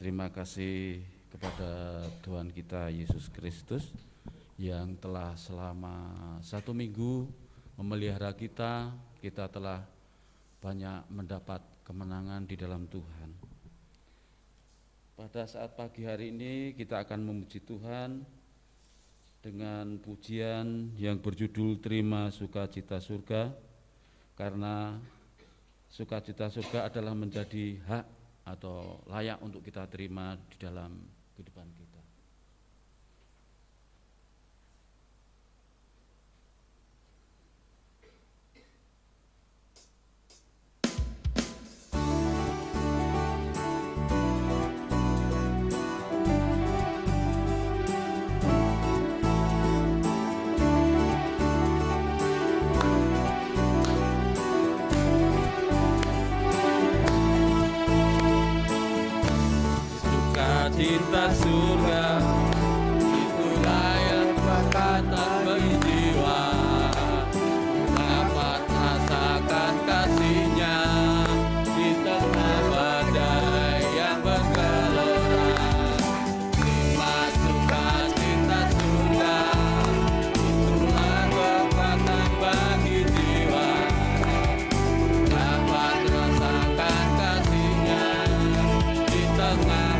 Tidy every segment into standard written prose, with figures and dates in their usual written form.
Terima kasih kepada Tuhan kita Yesus Kristus yang telah selama 1 minggu memelihara kita. Kita telah banyak mendapat kemenangan di dalam Tuhan. Pada saat pagi hari ini kita akan memuji Tuhan dengan pujian yang berjudul Terima Sukacita Surga, karena sukacita surga adalah menjadi hak atau layak untuk kita terima di dalam kehidupan kita. Cinta surga itulah yang berkatan bagi jiwa, dapat rasakan kasihnya di tengah badai yang bergelora. Terima sukacita surga itulah berkatan bagi jiwa, dapat rasakan kasihnya di tengah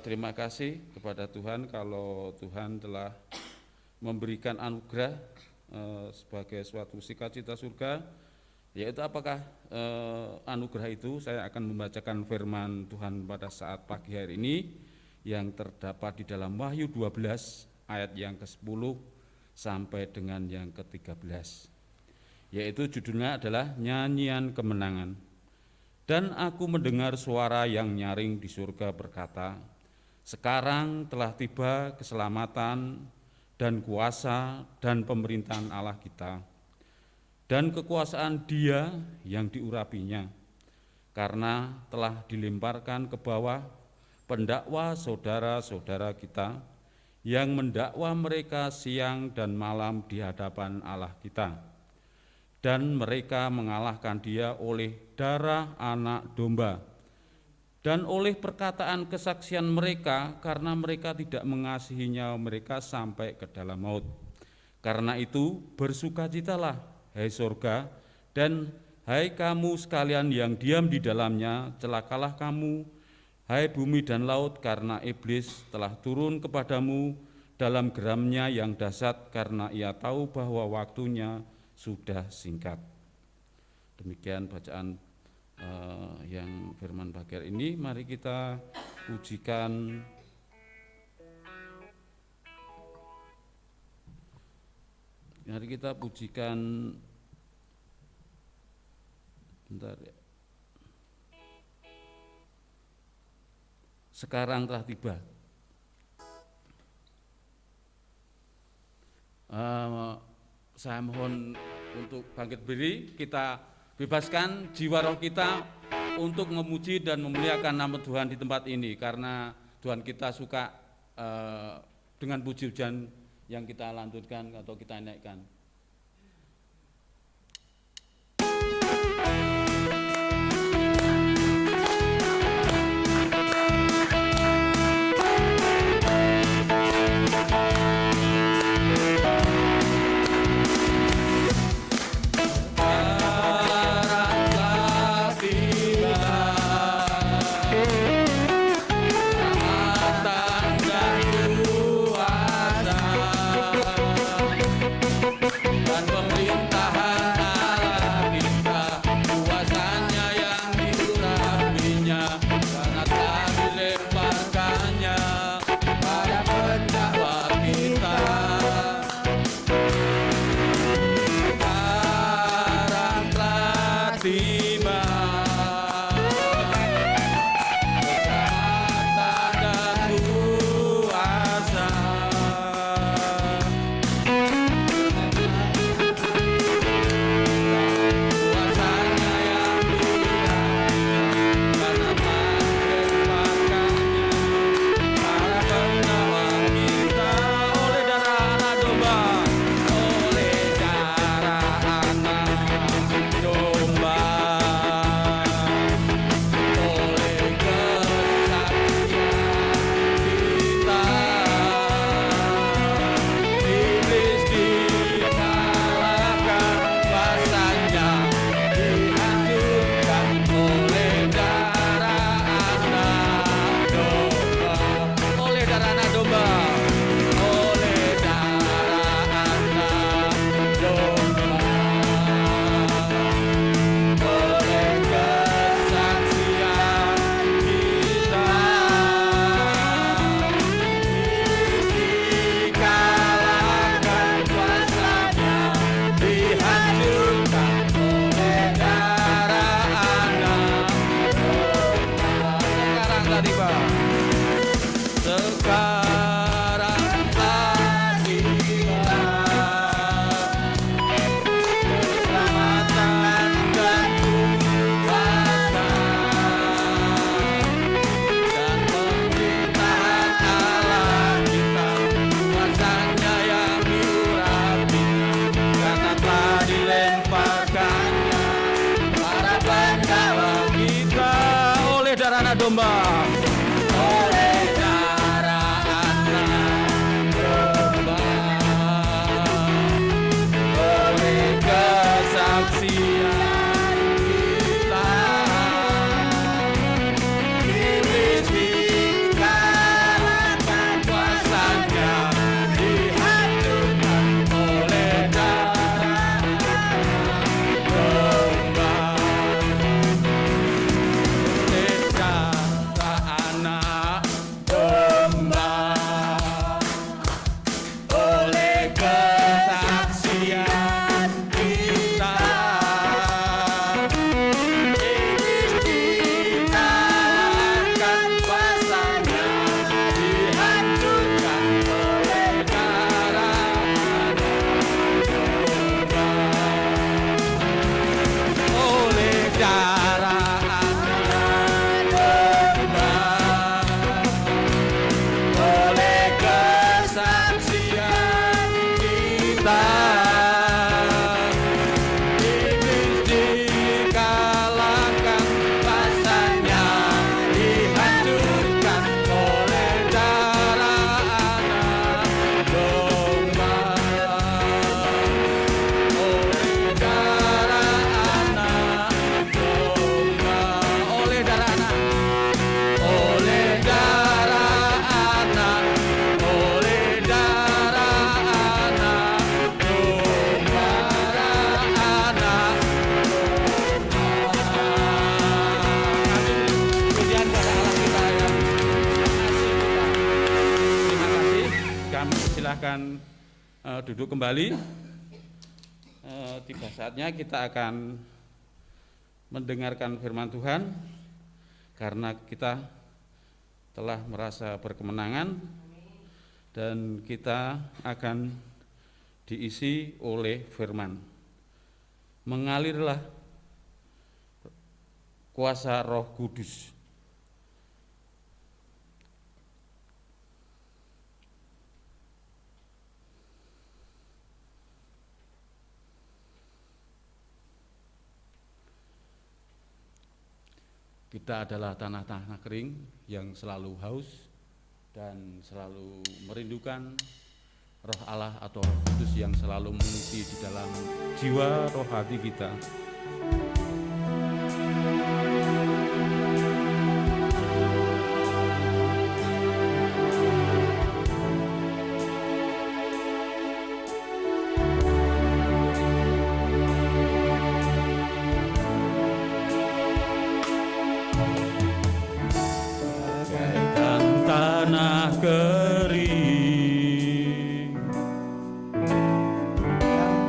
Terima kasih kepada Tuhan kalau Tuhan telah memberikan anugerah sebagai suatu sukacita surga. Yaitu apakah anugerah itu? Saya akan membacakan firman Tuhan pada saat pagi hari ini yang terdapat di dalam Wahyu 12 ayat yang ke-10 sampai dengan yang ke-13. Yaitu judulnya adalah Nyanyian Kemenangan. Dan aku mendengar suara yang nyaring di surga berkata, sekarang telah tiba keselamatan dan kuasa dan pemerintahan Allah kita dan kekuasaan Dia yang diurapinya, karena telah dilemparkan ke bawah pendakwa saudara-saudara kita yang mendakwa mereka siang dan malam di hadapan Allah kita, dan mereka mengalahkan Dia oleh darah anak domba dan oleh perkataan kesaksian mereka, karena mereka tidak mengasihi nyawa mereka sampai ke dalam maut. Karena itu bersukacitalah, hai surga, dan hai kamu sekalian yang diam di dalamnya, celakalah kamu, hai bumi dan laut, karena iblis telah turun kepadamu dalam geramnya yang dahsyat, karena ia tahu bahwa waktunya sudah singkat. Demikian bacaan yang firman Bager ini, mari kita pujikan bentar ya. Sekarang telah tiba. Saya mohon untuk bangkit berdiri, kita bebaskan jiwa roh kita untuk memuji dan memuliakan nama Tuhan di tempat ini, karena Tuhan kita suka dengan puji-pujian yang kita lantunkan atau kita naikkan. silahkan duduk kembali. Tiba saatnya kita akan mendengarkan firman Tuhan, karena kita telah merasa berkemenangan dan kita akan diisi oleh firman. Mengalirlah kuasa Roh Kudus. Kita adalah tanah-tanah kering yang selalu haus dan selalu merindukan Roh Allah atau Roh Kudus yang selalu mengisi di dalam jiwa roh hati kita. Kering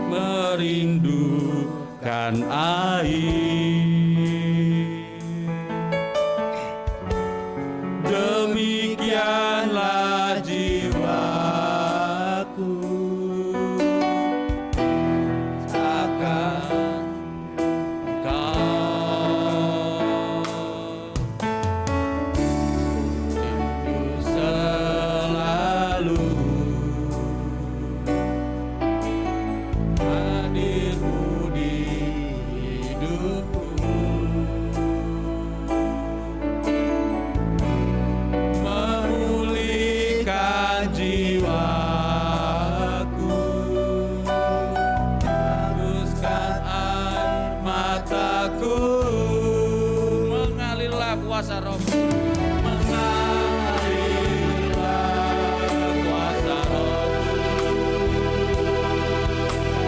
merindukan air, demikianlah jiwaku akan kuasa roh, mengalirlah kuasa roh,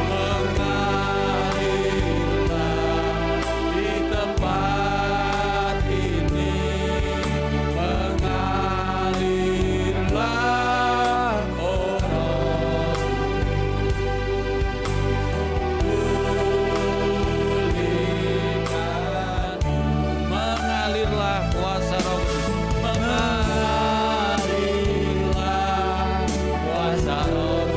mengalirlah di tempat ini, mengalirlah oh roh, pulihkan, mengalirlah kuasa roh, mengalirlah kuasa roh,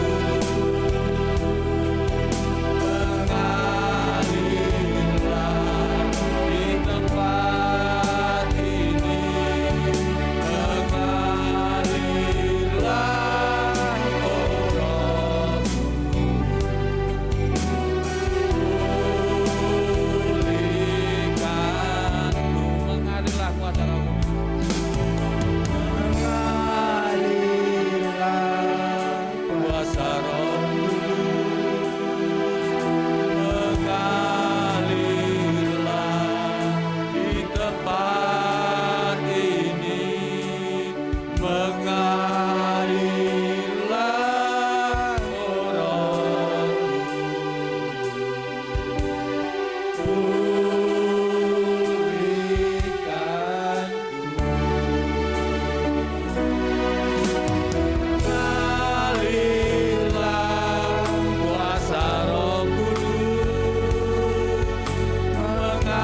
mengalirlah di tempat ini, mengalirlah oh roh, pulihkan, mengalirlah kuasa roh, kuasa roh mengalirlah di tempat ini, mengalirlah oh roh, pulihkan, mengalirlah kuasa Roh Kudus, mengalirlah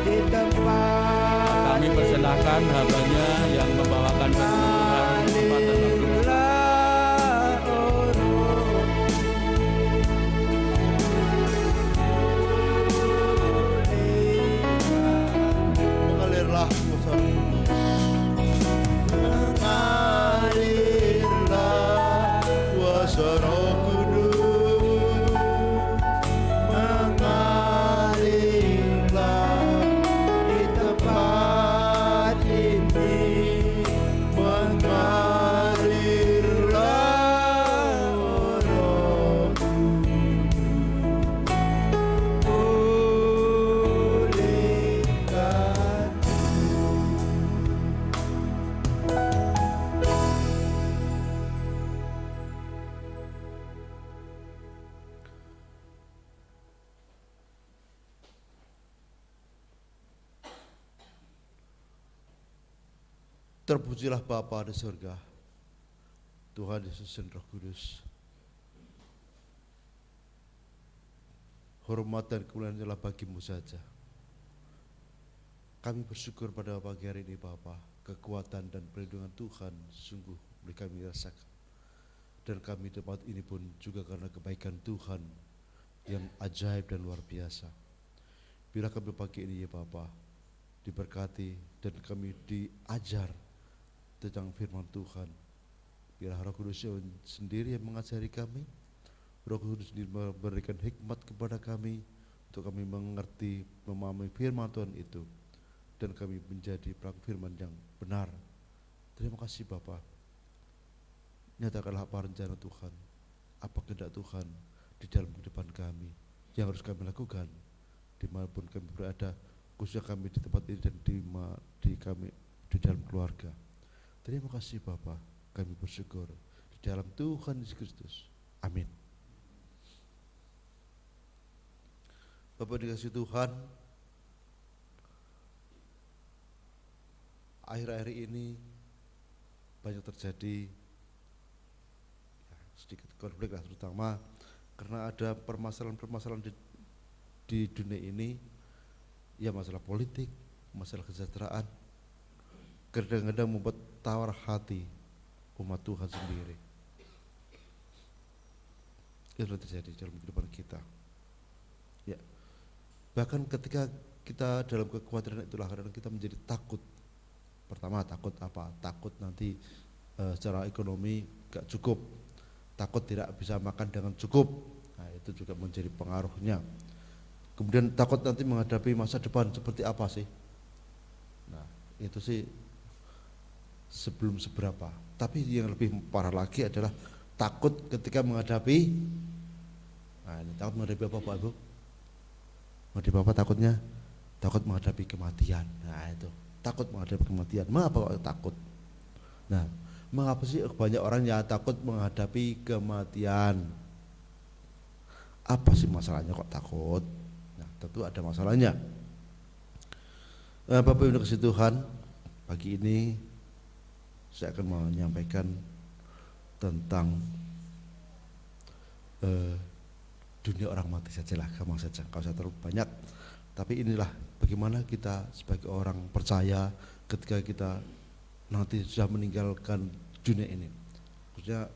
di tempat. Kami persilahkan hambanya yang membawakan firman Tuhan ke tempat Mengalirlah kuasa Roh Kudus, mengalirlah kuasa Roh Kudus, mengalirlah di tempat ini, mengalirlah oh Roh pulihkan. Terpujilah Bapa di surga, Tuhan Yesus dan Roh Kudus, hormat dan kemuliaan adalah bagimu saja. Kami bersyukur pada pagi hari ini Bapa, kekuatan dan perlindungan Tuhan sungguh boleh kami rasakan. Dan kami di tempat ini pun juga karena kebaikan Tuhan yang ajaib dan luar biasa. Bila kami pagi ini ya Bapa, diberkati dan kami diajar tentang firman Tuhan. Bila Roh Kudus sendiri yang mengajari kami, Roh Kudus sendiri memberikan hikmat kepada kami untuk kami mengerti, memahami firman Tuhan itu, dan kami menjadi pelaku firman yang benar. Terima kasih Bapa. Nyatakanlah apa rencana Tuhan, apa kehendak Tuhan di dalam kehidupan kami yang harus kami lakukan dimanapun kami berada, khususnya kami di tempat ini dan di dalam keluarga. Terima kasih Bapa, kami bersyukur di dalam Tuhan Yesus Kristus. Amin. Bapak dikasih Tuhan, akhir-akhir ini banyak terjadi sedikit konflik lah, terutama karena ada permasalahan-permasalahan di dunia ini, ya masalah politik, masalah kesejahteraan, kadang-kadang membuat tawar hati umat Tuhan sendiri. Itu terjadi dalam kehidupan kita. Ya, bahkan ketika kita dalam kekhawatiran itulah kadang kita menjadi takut. Pertama takut apa? Takut nanti secara ekonomi gak cukup, takut tidak bisa makan dengan cukup. Nah, itu juga menjadi pengaruhnya. Kemudian takut nanti menghadapi masa depan seperti apa sih? Nah, itu sih sebelum seberapa. Tapi yang lebih parah lagi adalah takut ketika menghadapi, nah ini takut menghadapi apa Pak Ibu? Menghadapi apa takutnya? Takut menghadapi kematian. Nah itu, takut menghadapi kematian. Mengapa kok takut? Nah, mengapa sih banyak orang yang takut menghadapi kematian? Apa sih masalahnya kok takut? Nah, tentu ada masalahnya. Bapak Ibu kasih Tuhan, pagi ini saya akan menyampaikan tentang dunia orang mati sajalah, gampang saja, kalau saya terlalu banyak. Tapi inilah bagaimana kita sebagai orang percaya ketika kita nanti sudah meninggalkan dunia ini, khususnya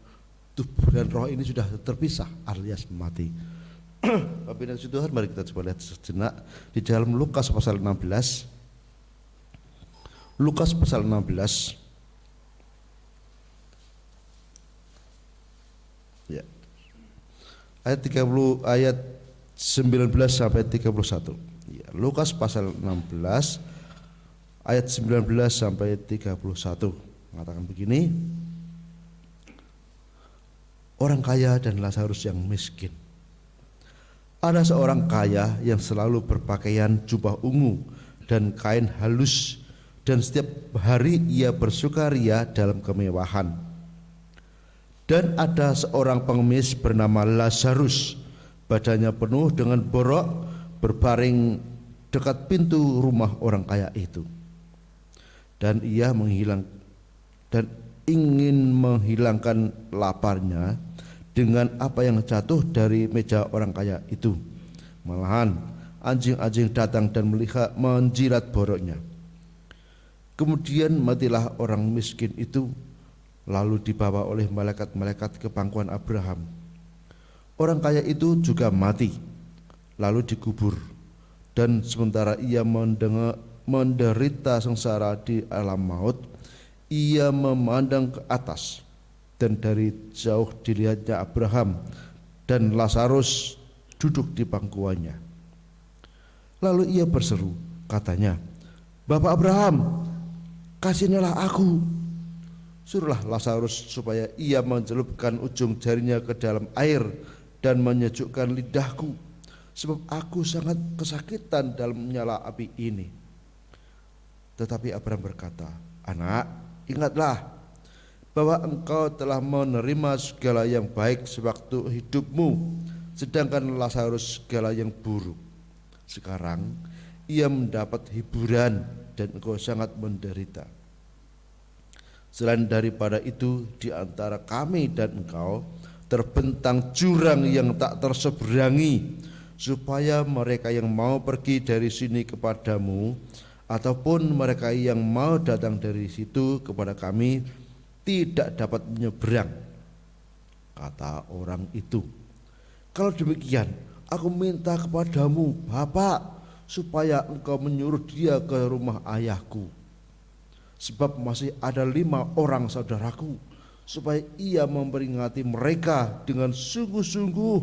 tubuh dan roh ini sudah terpisah alias mati. Bapak dan Tuhan, mari kita coba lihat sejenak di dalam Lukas pasal 16. Lukas pasal 16. Ya. Ayat 30, ayat 19 sampai 31. Ya, Lukas pasal 16 ayat 19 sampai 31 mengatakan begini. Orang kaya dan Lazarus yang miskin. Ada seorang kaya yang selalu berpakaian jubah ungu dan kain halus, dan setiap hari ia bersukaria dalam kemewahan. Dan ada seorang pengemis bernama Lazarus, badannya penuh dengan borok, berbaring dekat pintu rumah orang kaya itu. Dan ia ingin menghilangkan laparnya dengan apa yang jatuh dari meja orang kaya itu. Malahan anjing-anjing datang dan menjilat boroknya. Kemudian matilah orang miskin itu, lalu dibawa oleh malaikat-malaikat ke pangkuan Abraham. Orang kaya itu juga mati, lalu dikubur. Dan sementara ia menderita sengsara di alam maut, ia memandang ke atas, dan dari jauh dilihatnya Abraham dan Lazarus duduk di pangkuannya. Lalu ia berseru, katanya, "Bapak Abraham, kasihanilah aku. Suruhlah Lazarus supaya ia mencelupkan ujung jarinya ke dalam air dan menyejukkan lidahku, sebab aku sangat kesakitan dalam menyala api ini." Tetapi Abraham berkata, "Anak, ingatlah bahwa engkau telah menerima segala yang baik sewaktu hidupmu, sedangkan Lazarus segala yang buruk. Sekarang ia mendapat hiburan dan engkau sangat menderita. Selain daripada itu, di antara kami dan engkau terbentang jurang yang tak terseberangi, supaya mereka yang mau pergi dari sini kepadamu ataupun mereka yang mau datang dari situ kepada kami tidak dapat menyeberang. Kata orang itu, kalau demikian aku minta kepadamu Bapak, supaya engkau menyuruh dia ke rumah ayahku, sebab masih ada 5 orang saudaraku, supaya ia memperingati mereka dengan sungguh-sungguh,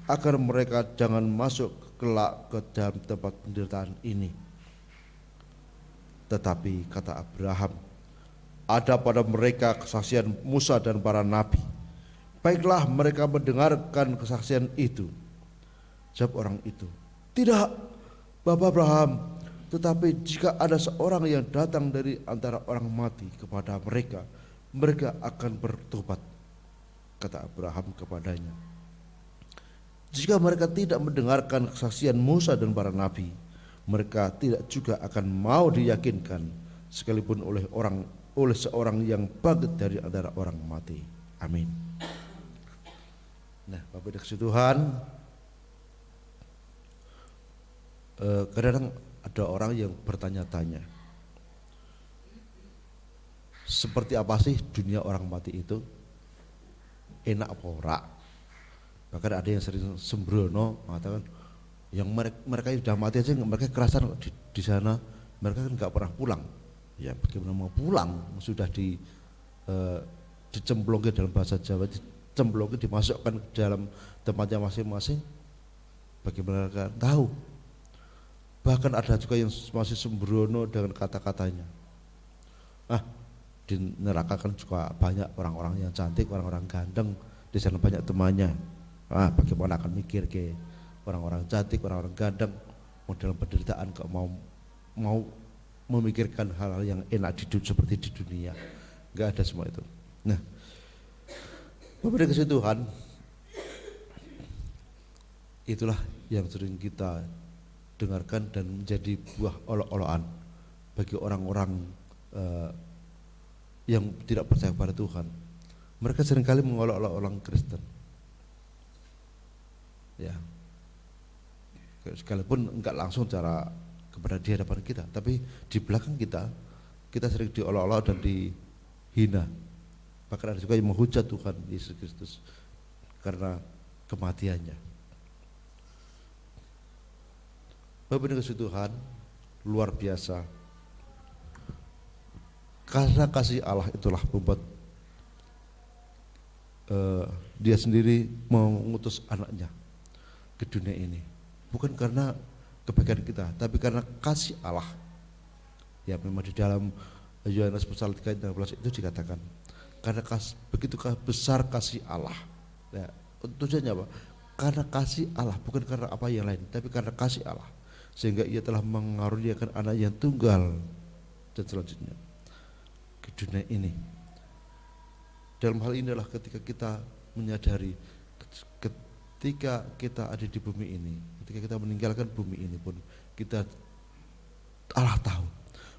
agar mereka jangan masuk kelak ke dalam tempat penderitaan ini. Tetapi kata Abraham, ada pada mereka kesaksian Musa dan para nabi. Baiklah mereka mendengarkan kesaksian itu. Jawab orang itu, tidak, Bapak Abraham, tetapi jika ada seorang yang datang dari antara orang mati kepada mereka, mereka akan bertobat. Kata Abraham kepadanya, jika mereka tidak mendengarkan kesaksian Musa dan para nabi, mereka tidak juga akan mau diyakinkan, sekalipun oleh seorang yang bangkit dari antara orang mati. Amin. Nah, Bapak dikasih Tuhan, kadang ada orang yang bertanya-tanya, seperti apa sih dunia orang mati itu? Enak apa ora? Bahkan ada yang sering sembrono mengatakan, yang mereka sudah mati aja mereka kerasan di sana, mereka kan nggak pernah pulang. Ya bagaimana mau pulang? Sudah dicemplungin, dalam bahasa Jawa dicemplungin, dimasukkan ke dalam tempatnya masing-masing. Bagaimana mereka tahu? Bahkan ada juga yang masih sembrono dengan kata-katanya. Di neraka kan juga banyak orang-orang yang cantik, orang-orang ganteng, di sana banyak temannya. Bagaimana akan mikir ke orang-orang cantik, orang-orang ganteng, dalam penderitaan kok mau memikirkan hal-hal yang enak seperti di dunia? Enggak ada semua itu. Nah, Bapak dikasih Tuhan, itulah yang sering kita dengarkan dan menjadi buah olok-olokan bagi orang-orang yang tidak percaya kepada Tuhan. Mereka seringkali mengolok-olok orang Kristen. Ya, sekalipun enggak langsung cara kepada di hadapan kita, tapi di belakang kita sering diolok-olok dan dihina. Bahkan ada juga yang menghujat Tuhan Yesus Kristus karena kematiannya. Bapak dikasih Tuhan, luar biasa. Karena kasih Allah itulah membuat dia sendiri mengutus anaknya ke dunia ini. Bukan karena kebaikan kita, tapi karena kasih Allah. Ya memang di dalam Yohanes pasal 3 ayat 16 itu dikatakan, karena begitu besar kasih Allah. Ya, tujuannya apa? Karena kasih Allah, bukan karena apa yang lain, tapi karena kasih Allah, sehingga ia telah mengaruniakan anak yang tunggal dan selanjutnya ke dunia ini. Dalam hal inilah ketika kita menyadari, ketika kita ada di bumi ini, ketika kita meninggalkan bumi ini pun, Allah tahu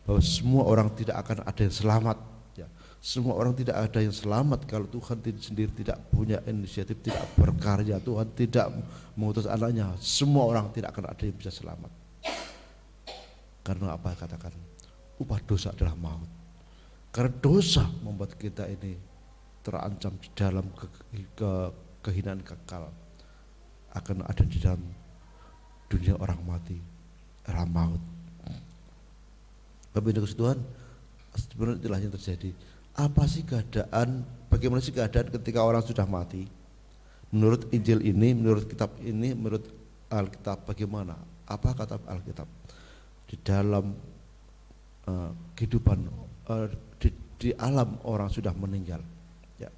bahwa semua orang tidak akan ada yang selamat. Ya, semua orang tidak ada yang selamat kalau Tuhan sendiri tidak punya inisiatif, tidak berkarya, Tuhan tidak mengutus anaknya. Semua orang tidak akan ada yang bisa selamat. Karena apa katakan? Upah dosa adalah maut. Karena dosa membuat kita ini terancam di dalam kehinaan kekal, akan ada di dalam dunia orang mati, adalah maut. Bapak Ibu Tuhan, sebenarnya itulah yang terjadi. Apa sih keadaan, bagaimana sih keadaan ketika orang sudah mati? Menurut Injil ini, menurut kitab ini, menurut Alkitab bagaimana? Apa kata Alkitab? Di dalam kehidupan di alam orang sudah meninggal. Ya.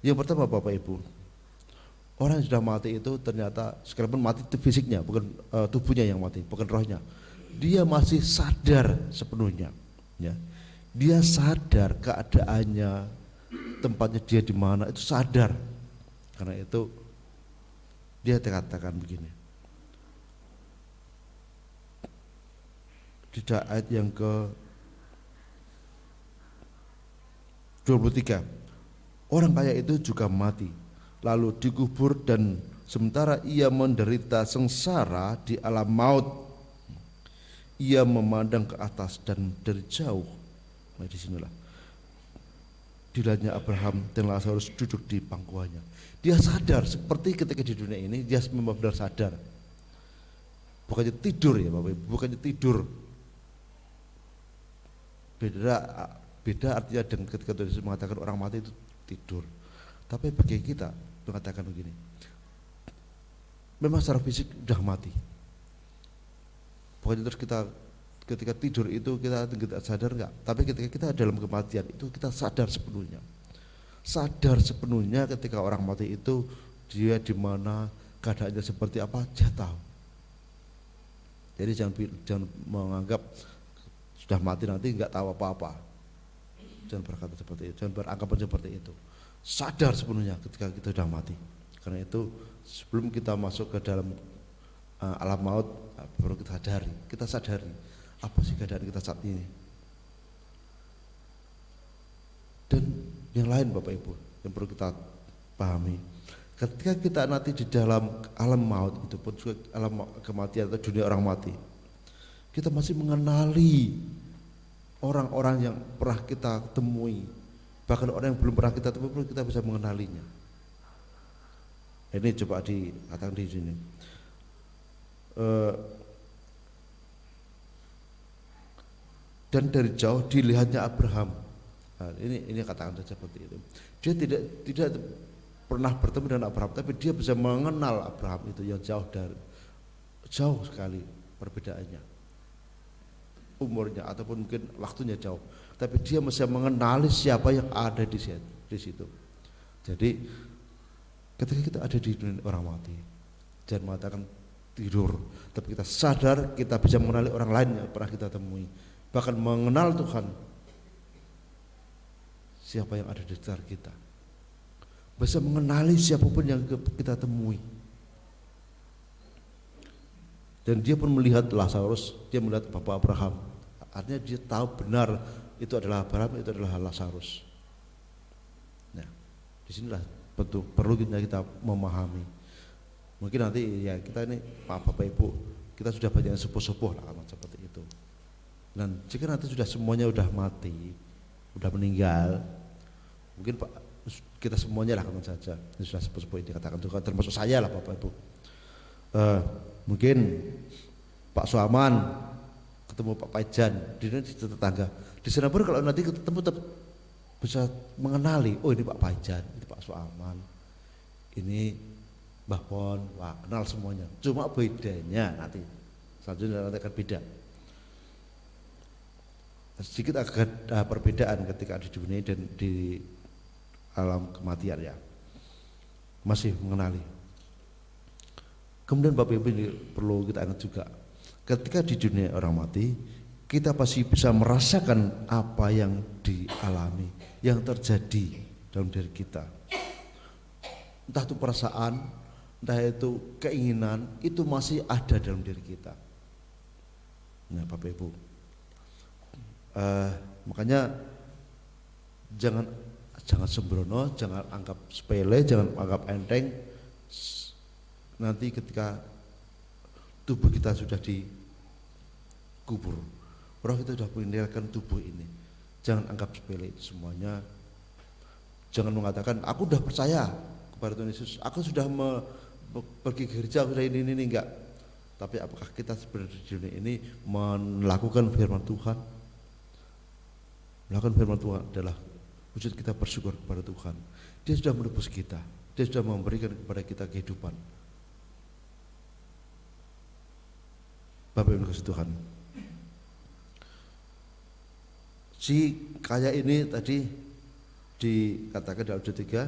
Yang pertama Bapak Ibu, orang yang sudah mati itu ternyata sekalipun mati itu fisiknya, bukan tubuhnya yang mati, bukan rohnya. Dia masih sadar sepenuhnya. Ya. Dia sadar keadaannya, tempatnya dia di mana, itu sadar. Karena itu dia dikatakan begini. Di ayat yang ke 23. Orang kaya itu juga mati, lalu dikubur, dan sementara ia menderita sengsara di alam maut, ia memandang ke atas dan dari jauh. Nah, disinilah dilihatnya Abraham dan Lazarus duduk di pangkuannya. Dia sadar seperti ketika di dunia ini, dia memang benar sadar. Bukannya tidur ya Bapak Ibu, bukannya tidur. Beda artinya dengan ketika Yesus mengatakan orang mati itu tidur. Tapi bagi kita mengatakan begini, memang secara fisik sudah mati. Bukannya terus kita ketika tidur itu kita tidak sadar enggak, tapi ketika kita dalam kematian itu kita sadar sepenuhnya. Sadar sepenuhnya ketika orang mati itu dia di mana, keadaannya seperti apa, dia tahu. Jadi jangan menganggap sudah mati nanti enggak tahu apa-apa. Jangan berkata seperti itu, jangan beranggapan seperti itu. Sadar sepenuhnya ketika kita sudah mati. Karena itu sebelum kita masuk ke dalam alam maut, baru kita sadari apa sih keadaan kita saat ini. Dan yang lain Bapak Ibu yang perlu kita pahami, ketika kita nanti di dalam alam maut itu pun juga alam kematian atau dunia orang mati, kita masih mengenali orang-orang yang pernah kita temui, bahkan orang yang belum pernah kita temui pun kita bisa mengenalinya. Ini coba dikatakan di sini. Dan dari jauh dilihatnya Abraham. Nah, ini katakan seperti itu. Dia tidak pernah bertemu dengan Abraham, tapi dia bisa mengenal Abraham itu yang jauh sekali perbedaannya, umurnya ataupun mungkin waktunya jauh, tapi dia bisa mengenali siapa yang ada di situ. Jadi ketika kita ada di dunia orang mati, jangan mengatakan tidur, tapi kita sadar kita bisa mengenali orang lain yang pernah kita temui, bahkan mengenal Tuhan, siapa yang ada di sekitar kita, bisa mengenali siapapun yang kita temui. Dan dia pun melihat Lazarus, dia melihat Bapak Abraham, artinya dia tahu benar itu adalah Abraham, itu adalah Lazarus. Nah, disinilah betul perlu kita memahami. Mungkin nanti ya kita ini Bapak Ibu, kita sudah banyak sepuh-sepuh lah seperti itu. Dan jika nanti sudah semuanya sudah mati, sudah meninggal, mungkin kita semuanya lah saja sudah sepuh-sepuh ini katakan, termasuk saya lah Bapak Ibu. Mungkin Pak Suaman ketemu Pak Paijan di tetangga, di sana pun kalau nanti ketemu tetap bisa mengenali, oh ini Pak Paijan, ini Pak Suaman, ini Mbah Pon, wah kenal semuanya. Cuma bedanya nanti selanjutnya nanti akan beda. Sedikit agak perbedaan ketika di dunia dan di alam kematian ya, masih mengenali. Kemudian Bapak Ibu ini perlu kita ingat juga, ketika di dunia orang mati, kita pasti bisa merasakan apa yang dialami, yang terjadi dalam diri kita. Entah itu perasaan, entah itu keinginan, itu masih ada dalam diri kita. Nah Bapak Ibu, makanya jangan sembrono, jangan anggap sepele, jangan anggap enteng. Nanti ketika tubuh kita sudah dikubur, orang kita sudah meninggalkan tubuh ini, jangan anggap sepele itu semuanya. Jangan mengatakan aku sudah percaya kepada Tuhan Yesus, aku sudah pergi ke gereja, sudah ini enggak. Tapi apakah kita sebenarnya di dunia ini melakukan firman Tuhan? Melakukan firman Tuhan adalah wujud kita bersyukur kepada Tuhan. Dia sudah menebus kita, dia sudah memberikan kepada kita kehidupan. Bapak Ibu kasih Tuhan, si kaya ini tadi dikatakan dalam ayat 3,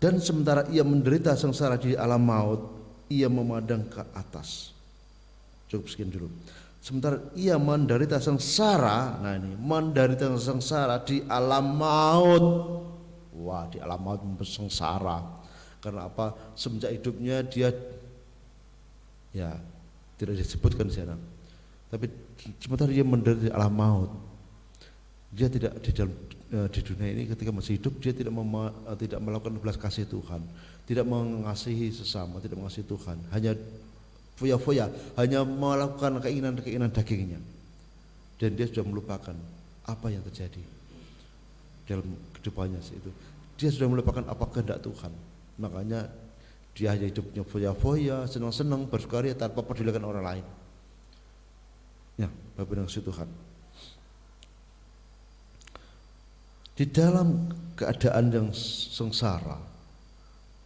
dan sementara ia menderita sengsara di alam maut, ia memandang ke atas. Cukup sekian dulu. Sementara ia menderita sengsara, nah ini menderita sengsara di alam maut. Wah, di alam maut sengsara. Karena apa? Semenjak hidupnya dia ya tidak disebutkan di sana. Tapi sementara dia menderita di alam maut, dia tidak di dalam di dunia ini ketika masih hidup dia tidak tidak melakukan belas kasih Tuhan, tidak mengasihi sesama, tidak mengasihi Tuhan, hanya foya-foya, hanya melakukan keinginan-keinginan dagingnya, dan dia sudah melupakan apa yang terjadi dalam kehidupannya itu. Dia sudah melupakan apa kehendak Tuhan, makanya dia hanya hidupnya foya-foya, senang-senang, bersukaria tanpa pedulikan orang lain. Ya, Bapak dan Tuhan. Di dalam keadaan yang sengsara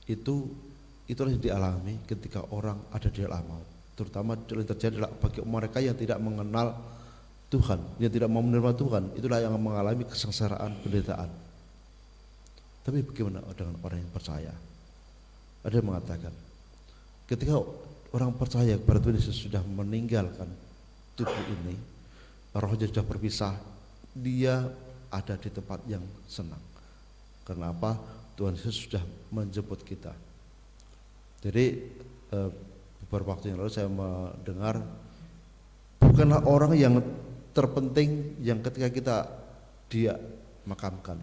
itulah yang dialami ketika orang ada di dalam maut. Terutama yang terjadi adalah bagi mereka yang tidak mengenal Tuhan, yang tidak mau menerima Tuhan, itulah yang mengalami kesengsaraan, penderitaan. Tapi bagaimana dengan orang yang percaya? Ada yang mengatakan ketika orang percaya kepada Tuhan Yesus sudah meninggalkan tubuh ini, rohnya sudah berpisah, dia ada di tempat yang senang. Kenapa? Tuhan Yesus sudah menjemput kita. Jadi beberapa waktu yang lalu saya mendengar, bukanlah orang yang terpenting yang ketika kita dia makamkan.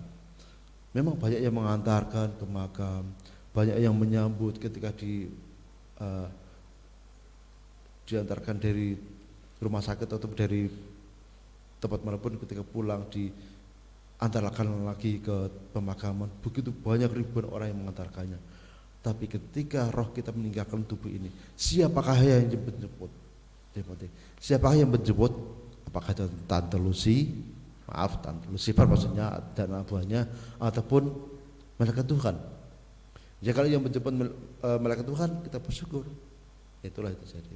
Memang banyak yang mengantarkan ke makam, banyak yang menyambut ketika diantarkan dari rumah sakit atau dari tempat manapun, ketika pulang diantarkan lagi ke pemakaman. Begitu banyak ribuan orang yang mengantarkannya. Tapi ketika roh kita meninggalkan tubuh ini, siapakah yang menjemput? Siapakah yang menjemput? Apakah itu Tante Lucifer maksudnya dan abuahnya, ataupun malaikat Tuhan? Ya kalau yang menjemput malaikat Tuhan, kita bersyukur. Itulah itu terjadi.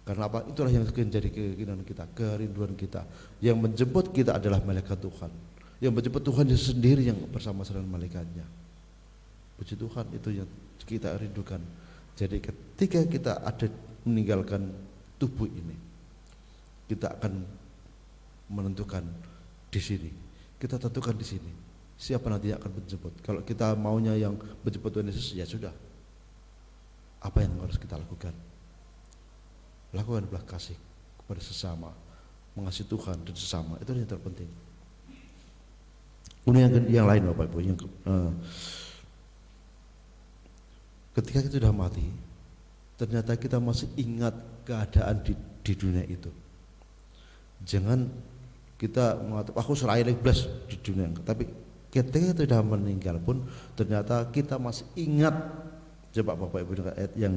Karena apa? Itulah yang menjadi keinginan kita, kerinduan kita. Yang menjemput kita adalah malaikat Tuhan. Yang menjemput Tuhan Yesus sendiri yang bersama-sama malaikatnya. Puji Tuhan, itu yang kita rindukan. Jadi ketika kita ada meninggalkan tubuh ini, kita akan menentukan di sini. Kita tentukan di sini siapa nanti yang akan menjemput. Kalau kita maunya yang menjemput Tuhan Yesus, ya sudah. Apa yang harus kita lakukan? Lakukan belas kasih kepada sesama, mengasihi Tuhan dan sesama, itu yang terpenting. Kemudian yang lain Bapak Ibu, ketika kita sudah mati, ternyata kita masih ingat keadaan di dunia itu. Jangan kita mengatakan aku serahkan iblis di dunia, tapi ketika kita sudah meninggal pun ternyata kita masih ingat. Coba Bapak Ibu dengan ayat yang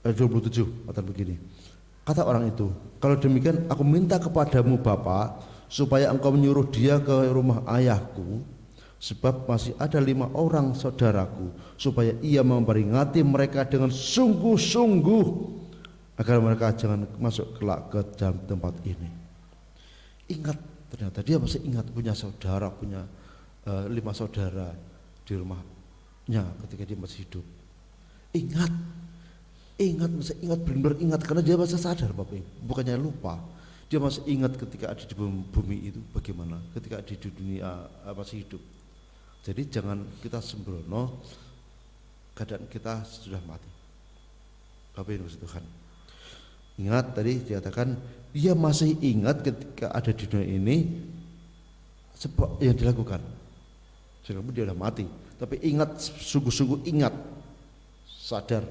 ayat 27 kata begini. Kata orang itu, kalau demikian aku minta kepadamu Bapa, supaya engkau menyuruh dia ke rumah ayahku, sebab masih ada 5 orang saudaraku, supaya ia memperingati mereka dengan sungguh-sungguh, agar mereka jangan masuk kelak ke dalam tempat ini. Ingat, ternyata dia masih ingat punya saudara, punya 5 saudara di rumahnya ketika dia masih hidup. Masih ingat, benar-benar ingat, karena dia masih sadar Bapak Ibu, bukannya lupa. Dia masih ingat ketika ada di bumi itu bagaimana, ketika ada di dunia masih hidup. Jadi jangan kita sembrono keadaan kita sudah mati. Bapak Ibu Tuhan, ingat tadi dikatakan dia masih ingat ketika ada di dunia ini sebab yang dilakukan. Sekalipun dia sudah mati, tapi ingat, sungguh-sungguh ingat, sadar.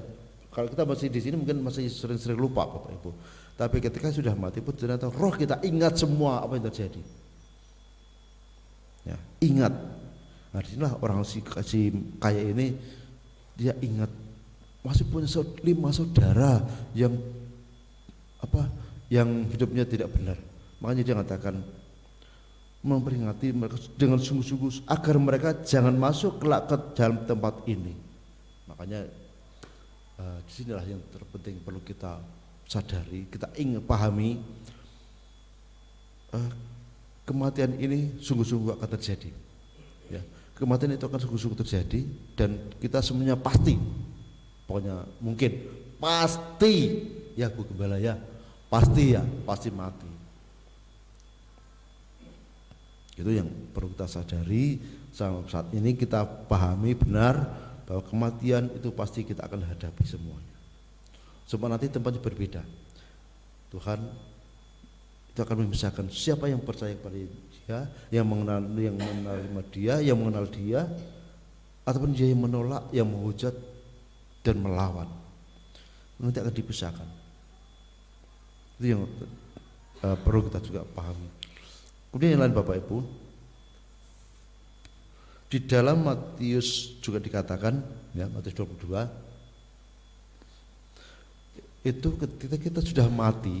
Kalau kita masih di sini mungkin masih sering-sering lupa Bapak Ibu. Tapi ketika sudah mati pun ternyata roh kita ingat semua apa yang terjadi. Ya, ingat. Nah, disinilah orang si kaya ini dia ingat masih punya 5 saudara yang yang hidupnya tidak benar. Makanya dia mengatakan memperingati mereka dengan sungguh-sungguh agar mereka jangan masuk kelak ke dalam tempat ini. Makanya disinilah yang terpenting perlu kita sadari, kita ingin pahami, kematian ini sungguh-sungguh akan terjadi. Ya, kematian itu akan sungguh-sungguh terjadi dan kita semuanya pasti, pokoknya mungkin pasti ya Bu Gembala ya, pasti mati. Itu yang perlu kita sadari. Saat ini kita pahami benar bahwa kematian itu pasti kita akan hadapi semuanya. Sebab nanti tempatnya berbeda. Tuhan itu akan memisahkan siapa yang percaya kepada Dia, yang menerima Dia, yang mengenal Dia, ataupun dia yang menolak, yang menghujat dan melawan. Nanti akan dipisahkan. Itu yang perlu kita juga pahami. Kemudian yang lain Bapak Ibu, di dalam Matius juga dikatakan, ya, Matius 22, itu ketika kita sudah mati,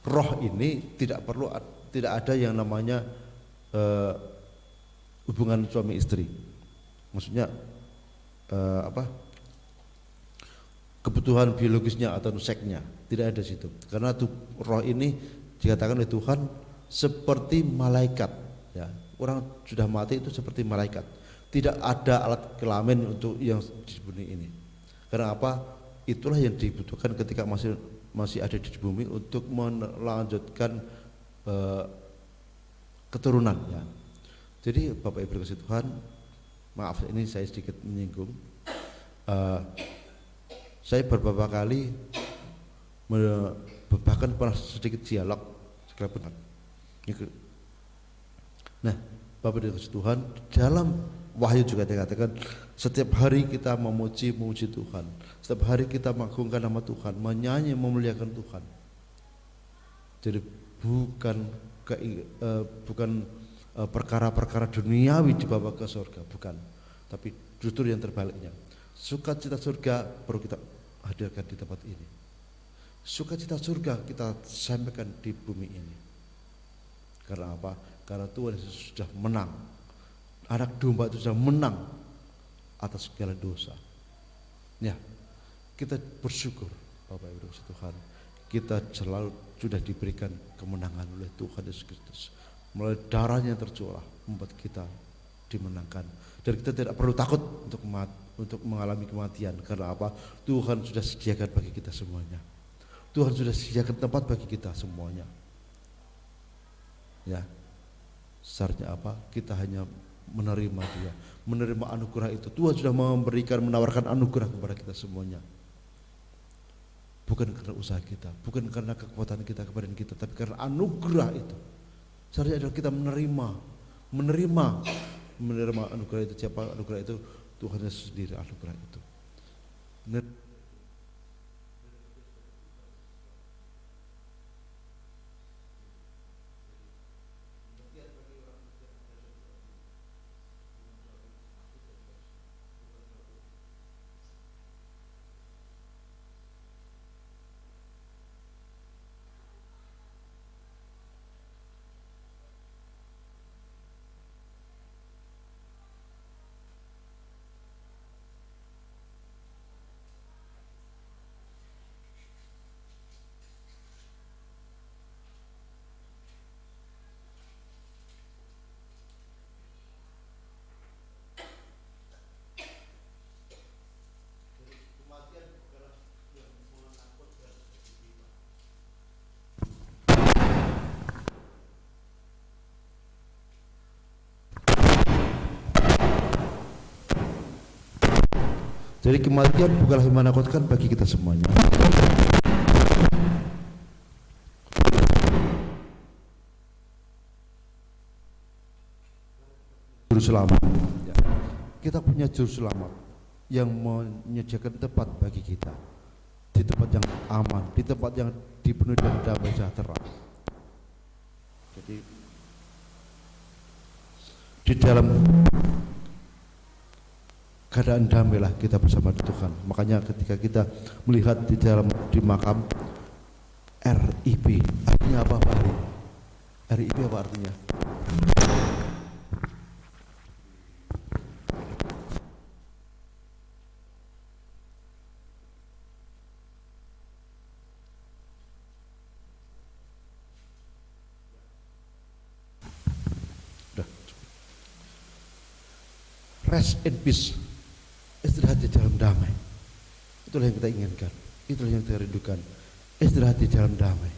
roh ini tidak ada yang namanya hubungan suami istri. Maksudnya kebutuhan biologisnya atau seksnya tidak ada situ. Karena roh ini dikatakan oleh Tuhan seperti malaikat, ya. Orang sudah mati itu seperti malaikat. Tidak ada alat kelamin untuk yang di bumi ini. Karena apa? Itulah yang dibutuhkan ketika masih ada di bumi untuk melanjutkan keturunan, ya. Jadi Bapak Ibu kasih Tuhan, maaf ini saya sedikit menyinggung. Saya beberapa kali bahkan pernah sedikit dialog segala benar. Nah, Bapak Ibu kasih Tuhan, dalam Wahyu juga dikatakan setiap hari kita memuji Tuhan, setiap hari kita mengagungkan nama Tuhan, menyanyi memuliakan Tuhan. Jadi bukan perkara-perkara duniawi dibawa ke surga, bukan, tapi justru yang terbaliknya. Sukacita surga perlu kita hadirkan di tempat ini. Sukacita surga kita sampaikan di bumi ini. Karena apa? Karena Tuhan Yesus sudah menang. Anak domba itu sudah menang atas segala dosa. Ya, kita bersyukur Bapak Ibu Tuhan, kita selalu sudah diberikan kemenangan oleh Tuhan Yesus Kristus. Melalui darahnya yang tercurah membuat kita dimenangkan. Dan kita tidak perlu takut untuk mengalami kematian. Karena apa? Tuhan sudah sediakan bagi kita semuanya. Tuhan sudah sediakan tempat bagi kita semuanya. Ya, seharusnya apa? Kita hanya menerima Dia, menerima anugerah itu. Tuhan sudah menawarkan anugerah kepada kita semuanya. Bukan karena usaha kita, bukan karena kekuatan kita kepada kita, tapi karena anugerah itu. Seharusnya adalah kita menerima anugerah itu. Siapa anugerah itu? Tuhan Yesus sendiri anugerah itu. Jadi kematian bukanlah yang menakutkan bagi kita semuanya. Juru selamat. Kita punya juru selamat yang menyediakan tempat bagi kita, di tempat yang aman, di tempat yang dipenuhi dengan damai sejahtera. Jadi di dalam keadaan damailah kita bersama Tuhan. Makanya ketika kita melihat di makam RIP, artinya apa Pak Hari? RIP apa artinya? Rest in peace, istirahat di dalam damai. Itulah yang kita inginkan, itulah yang kita rindukan. Istirahat di dalam damai.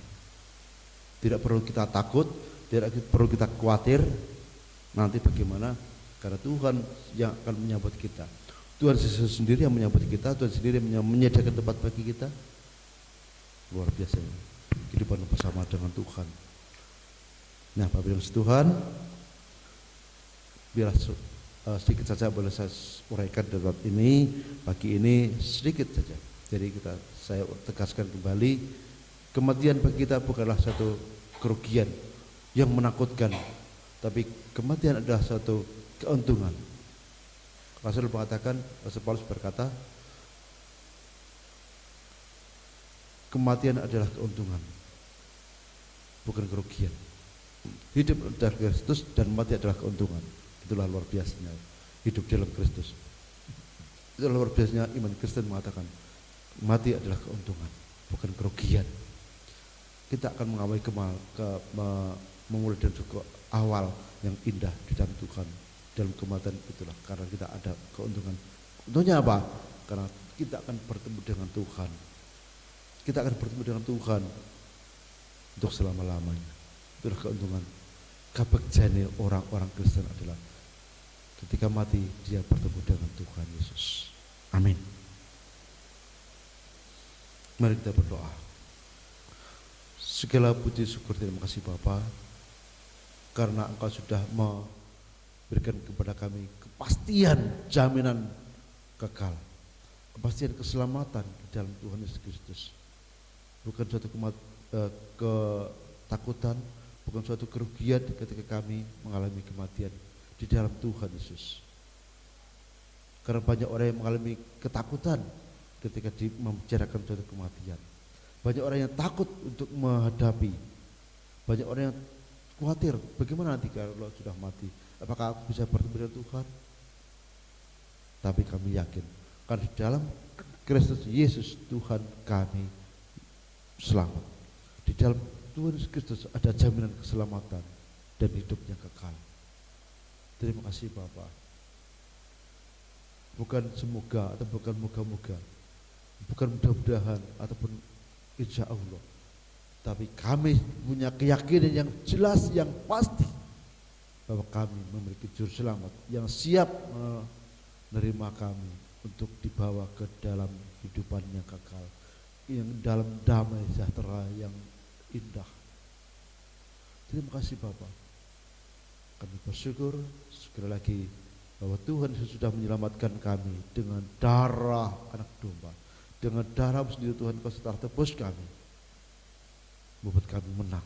Tidak perlu kita takut, tidak perlu kita khawatir nanti bagaimana, karena Tuhan yang akan menyambut kita. Tuhan Yesus sendiri yang menyambut kita, Tuhan sendiri yang menyediakan tempat bagi kita. luar biasa kehidupan bersama dengan Tuhan. Nah, Bapak Ibu Tuhan, biar sedikit saja boleh saya uraikan dalam ini pagi ini sedikit saja. Jadi saya tegaskan kembali, kematian bagi kita bukanlah satu kerugian yang menakutkan, tapi kematian adalah satu keuntungan. Rasul Paulus berkata, kematian adalah keuntungan, bukan kerugian. Hidup adalah Kristus dan mati adalah keuntungan. Itulah luar biasanya hidup dalam Kristus. Itulah luar biasanya iman Kristen mengatakan mati adalah keuntungan, bukan kerugian. Kita akan mengawali memulai dan juga awal yang indah di dalam Tuhan. Dalam kematian itulah karena kita ada keuntungan. Untungnya apa? Karena kita akan bertemu dengan Tuhan. Kita akan bertemu dengan Tuhan untuk selama-lamanya. Itulah keuntungan. Kabagjane orang-orang Kristen adalah ketika mati dia bertemu dengan Tuhan Yesus. Amin. Mari kita berdoa. Segala puji syukur terima kasih Bapa, karena Engkau sudah memberikan kepada kami kepastian jaminan kekal, kepastian keselamatan di dalam Tuhan Yesus Kristus. Bukan suatu ketakutan, bukan suatu kerugian ketika kami mengalami kematian di dalam Tuhan Yesus. Karena banyak orang yang mengalami ketakutan ketika membicarakan suatu kematian. Banyak orang yang takut untuk menghadapi. Banyak orang yang khawatir, bagaimana nanti kalau sudah mati? Apakah aku bisa bertemu dengan Tuhan? Tapi kami yakin, karena di dalam Kristus Yesus Tuhan kami selamat. Di dalam Tuhan Yesus Kristus ada jaminan keselamatan dan hidupnya kekal. Terima kasih Bapak. Bukan semoga atau bukan moga-moga, bukan mudah-mudahan ataupun insya Allah, tapi kami punya keyakinan yang jelas, yang pasti bahwa kami memiliki juru selamat yang siap menerima kami untuk dibawa ke dalam hidupan yang kekal, yang dalam damai sejahtera yang indah. Terima kasih Bapak. Kami bersyukur sekali lagi bahwa Tuhan sudah menyelamatkan kami dengan darah anak domba. Dengan darah sendiri Tuhan Kau telah tebus kami, membuat kami menang.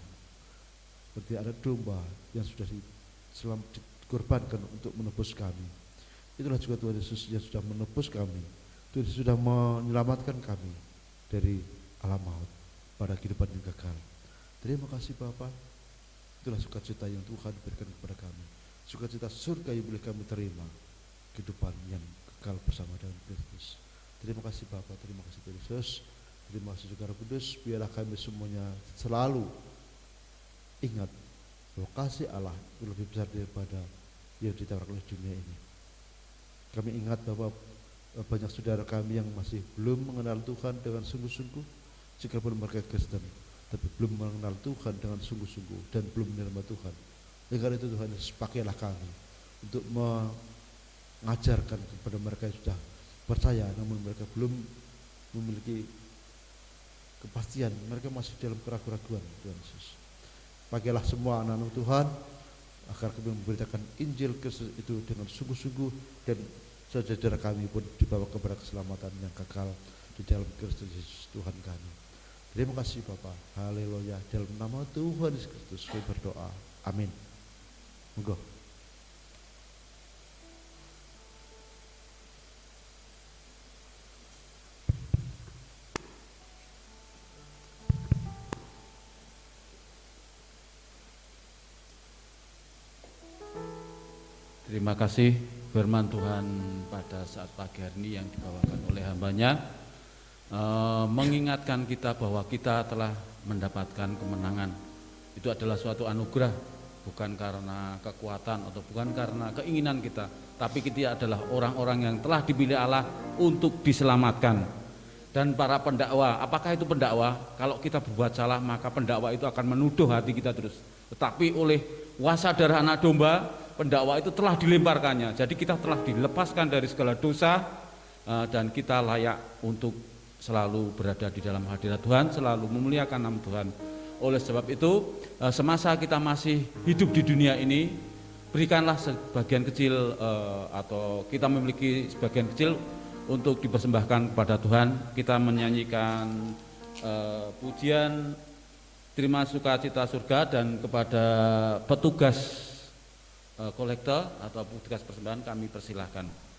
Seperti anak domba yang sudah dikorbankan untuk menebus kami. Itulah juga Tuhan Yesus yang sudah menebus kami. Tuhan Yesus sudah menyelamatkan kami dari alam maut pada kehidupan yang kekal. Terima kasih Bapak. Itulah sukacita yang Tuhan berikan kepada kami. Sukacita surga yang boleh kami terima, kehidupan yang kekal bersama dengan Kristus. Terima kasih Bapa, terima kasih Tuhan Yesus, terima kasih Saudara Kudus. Biarlah kami semuanya selalu ingat bahwa kasih Allah itu lebih besar daripada yang ditawarkan oleh dunia ini. Kami ingat bahwa banyak saudara kami yang masih belum mengenal Tuhan dengan sungguh-sungguh, sekalipun mereka Kristen, tapi belum mengenal Tuhan dengan sungguh-sungguh dan belum menerima Tuhan. Dengan itu Tuhan Yesus, pakailah kami untuk mengajarkan kepada mereka yang sudah percaya namun mereka belum memiliki kepastian, mereka masih dalam keraguan-raguan. Tuhan Yesus, pakailah semua anak-anak Tuhan agar kami memberitakan Injil Kristus itu dengan sungguh-sungguh, dan saudara kami pun dibawa kepada keselamatan yang kekal di dalam Kristus Yesus Tuhan kami. Terima kasih Bapa. Haleluya. Dalam nama Tuhan Yesus Kristus kami berdoa. Amin. Monggo. Terima kasih firman Tuhan pada saat pagi hari ini yang dibawakan oleh hambanya, mengingatkan kita bahwa kita telah mendapatkan kemenangan. Itu adalah suatu anugerah, bukan karena kekuatan atau bukan karena keinginan kita, tapi kita adalah orang-orang yang telah dipilih Allah untuk diselamatkan. Dan para pendakwa, apakah itu pendakwa? Kalau kita berbuat salah, maka pendakwa itu akan menuduh hati kita terus. Tetapi oleh kuasa darah anak domba, pendakwa itu telah dilemparkannya. Jadi kita telah dilepaskan dari segala dosa, dan kita layak untuk selalu berada di dalam hadirat Tuhan, selalu memuliakan nama Tuhan. Oleh sebab itu, semasa kita masih hidup di dunia ini, berikanlah sebagian kecil atau kita memiliki sebagian kecil untuk dipersembahkan kepada Tuhan. Kita menyanyikan pujian terima sukacita surga, dan kepada petugas kolektor atau petugas persembahan kami persilahkan.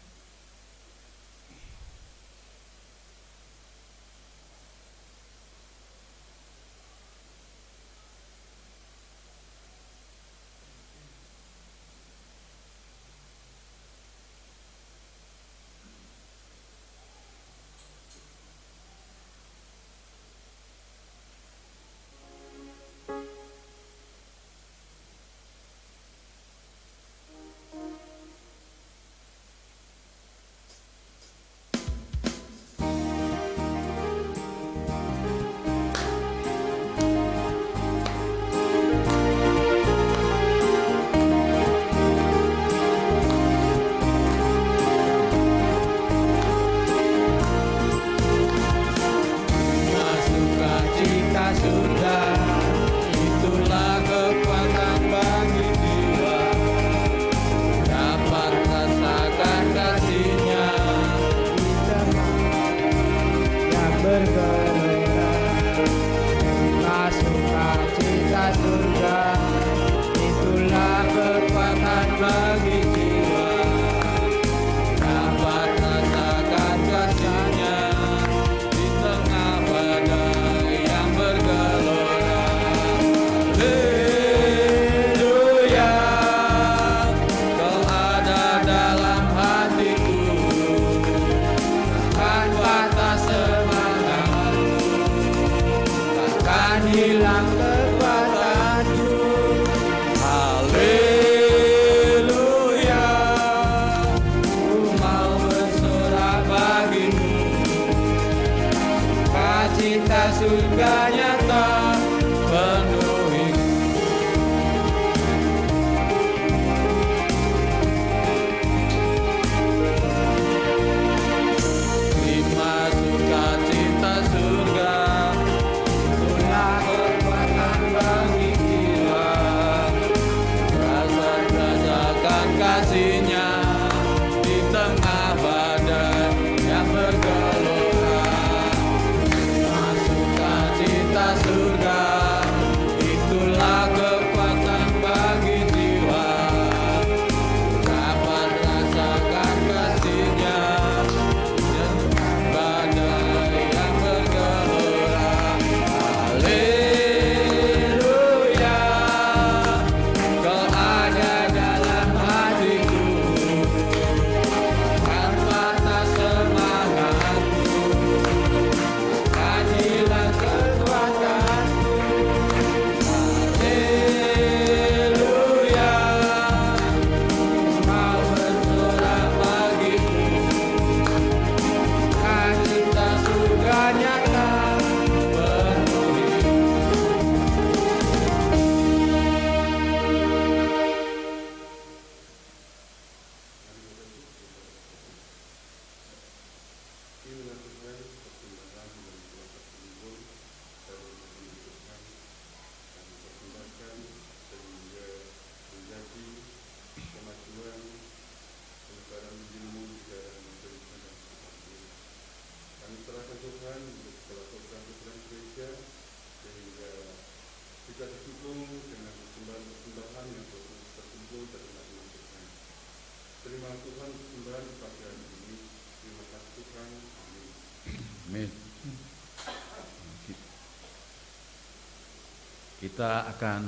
Kita akan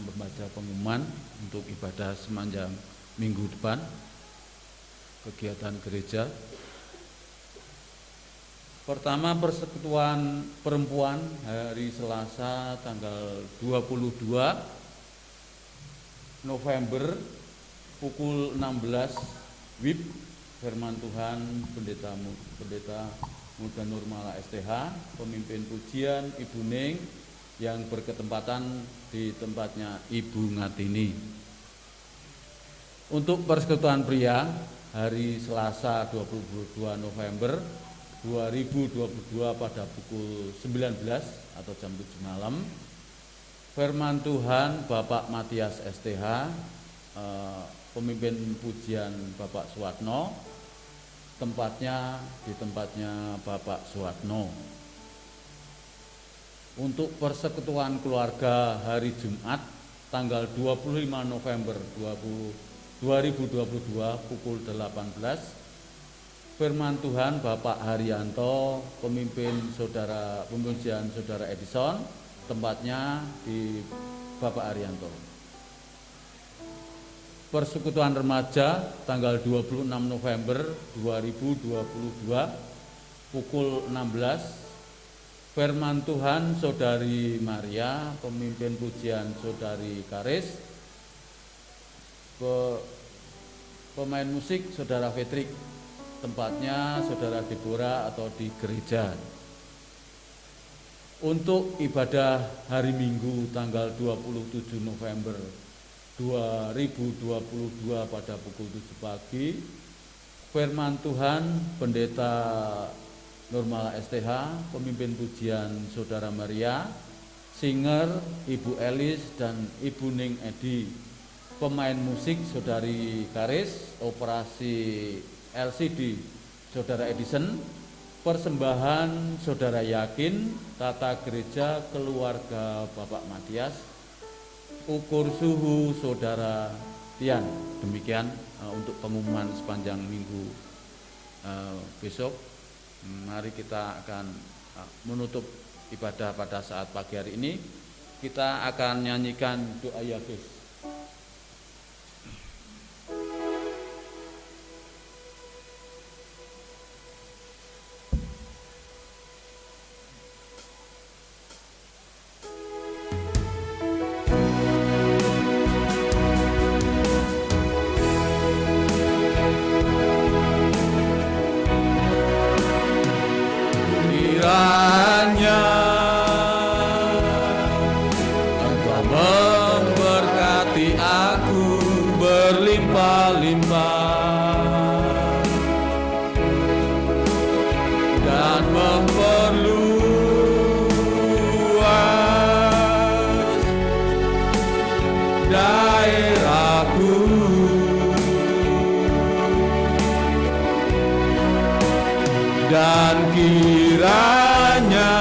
membaca pengumuman untuk ibadah sepanjang minggu depan, kegiatan gereja. Pertama, persekutuan perempuan hari Selasa tanggal 22 November pukul 16 WIB, firman Tuhan Pendeta Muda Nurmala STH, pemimpin pujian Ibu Ning yang berketempatan di tempatnya Ibu Ngatini. Untuk persekutuan pria hari Selasa 22 November 2022 pada pukul 19 atau jam 7 malam. Firman Tuhan Bapak Matias STH, pemimpin pujian Bapak Suwatno, tempatnya di tempatnya Bapak Suwatno. Untuk persekutuan keluarga hari Jumat tanggal 25 November 2022 pukul 18, firman Tuhan Bapak Haryanto, pemimpin pempujian Saudara Edison, tempatnya di Bapak Haryanto. Persekutuan remaja tanggal 26 November 2022 pukul 16, firman Tuhan Saudari Maria, pemimpin pujian Saudari Karis, pemain musik Saudara Fetrik, tempatnya Saudara Deborah atau di gereja. Untuk ibadah hari Minggu tanggal 27 November 2022 pada pukul 7 pagi, firman Tuhan Pendeta Nurmala STH, pemimpin pujian Saudara Maria, singer Ibu Elis dan Ibu Ning Edi, pemain musik Saudari Karis, operasi LCD Saudara Edison, persembahan Saudara Yakin, tata gereja keluarga Bapak Matias, ukur suhu Saudara Tian. Demikian untuk pengumuman sepanjang minggu besok. Mari kita akan menutup ibadah pada saat pagi hari ini. Kita akan nyanyikan doa Yesus. Dan kiranya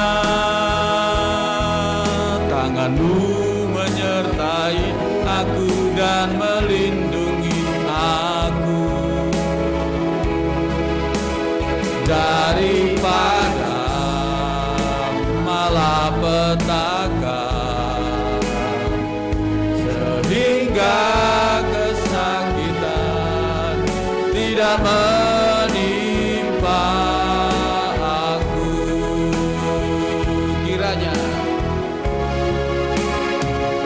tangan-Mu menyertai aku dan melindungi aku daripada malapetaka, sehingga kesakitan tidak menimpa.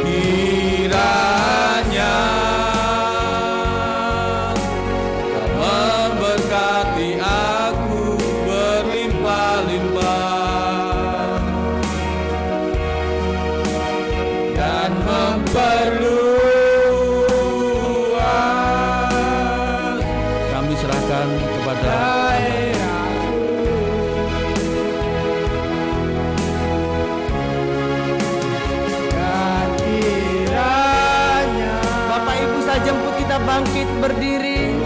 Kiranya Kau memberkati aku berlimpah-limpah dan memperluas. Kami serahkan kepada jemput kita bangkit berdiri dan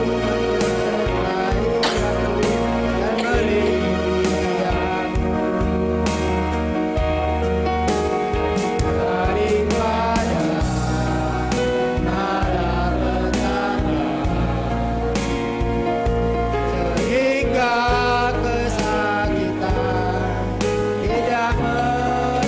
daripada malapetaka, sehingga kesakitan tidak menimpa.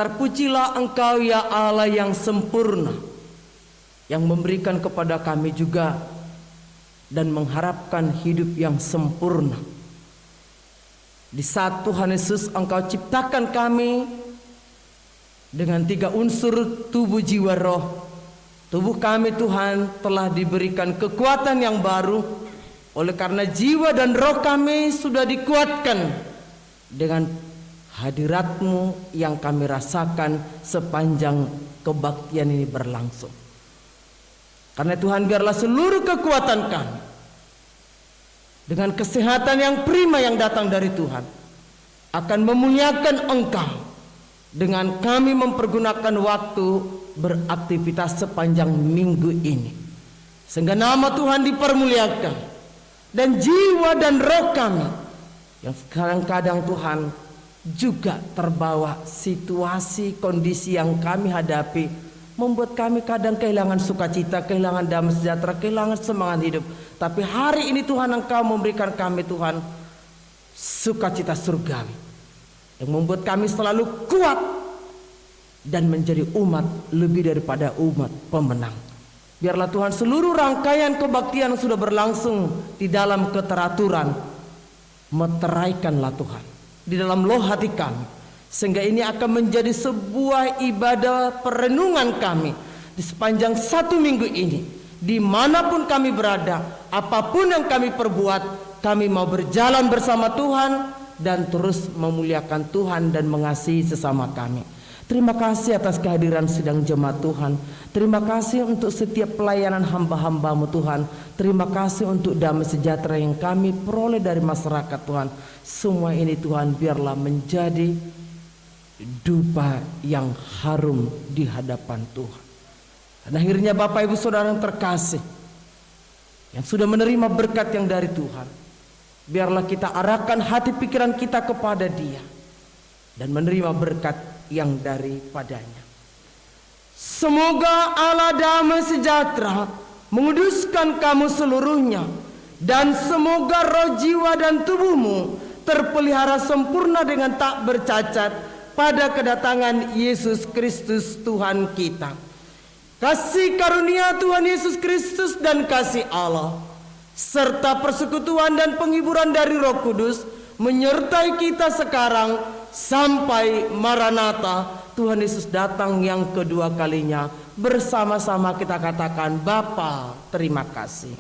Terpujilah Engkau ya Allah yang sempurna, yang memberikan kepada kami juga dan mengharapkan hidup yang sempurna. Di saat Tuhan Yesus Engkau ciptakan kami dengan 3 unsur tubuh, jiwa, roh. Tubuh kami Tuhan telah diberikan kekuatan yang baru. Oleh karena jiwa dan roh kami sudah dikuatkan dengan hadirat-Mu yang kami rasakan sepanjang kebaktian ini berlangsung. Karena Tuhan, biarlah seluruh kekuatan kami dengan kesehatan yang prima yang datang dari Tuhan akan memuliakan Engkau dengan kami mempergunakan waktu beraktivitas sepanjang minggu ini, sehingga nama Tuhan dipermuliakan dan jiwa dan roh kami yang kadang-kadang Tuhan juga terbawa situasi kondisi yang kami hadapi, membuat kami kadang kehilangan sukacita, kehilangan damai sejahtera, kehilangan semangat hidup. Tapi hari ini Tuhan, Engkau memberikan kami Tuhan sukacita surgawi yang membuat kami selalu kuat dan menjadi umat lebih daripada umat pemenang. Biarlah Tuhan seluruh rangkaian kebaktian yang sudah berlangsung di dalam keteraturan, meteraikanlah Tuhan di dalam loh hati kami, sehingga ini akan menjadi sebuah ibadah perenungan kami di sepanjang satu minggu ini. Dimanapun kami berada, apapun yang kami perbuat, kami mau berjalan bersama Tuhan dan terus memuliakan Tuhan dan mengasihi sesama kami. Terima kasih atas kehadiran sidang jemaat Tuhan. Terima kasih untuk setiap pelayanan hamba-hamba-Mu Tuhan. Terima kasih untuk damai sejahtera yang kami peroleh dari masyarakat Tuhan. Semua ini Tuhan, biarlah menjadi dupa yang harum di hadapan Tuhan. Dan akhirnya Bapak Ibu Saudara yang terkasih, yang sudah menerima berkat yang dari Tuhan, biarlah kita arahkan hati pikiran kita kepada Dia dan menerima berkat yang daripadanya. Semoga Allah damai sejahtera menguduskan kamu seluruhnya, dan semoga roh, jiwa dan tubuhmu terpelihara sempurna dengan tak bercacat pada kedatangan Yesus Kristus Tuhan kita. Kasih karunia Tuhan Yesus Kristus dan kasih Allah serta persekutuan dan penghiburan dari Roh Kudus menyertai kita sekarang sampai Maranatha, Tuhan Yesus datang yang kedua kalinya. Bersama-sama kita katakan, Bapa, terima kasih.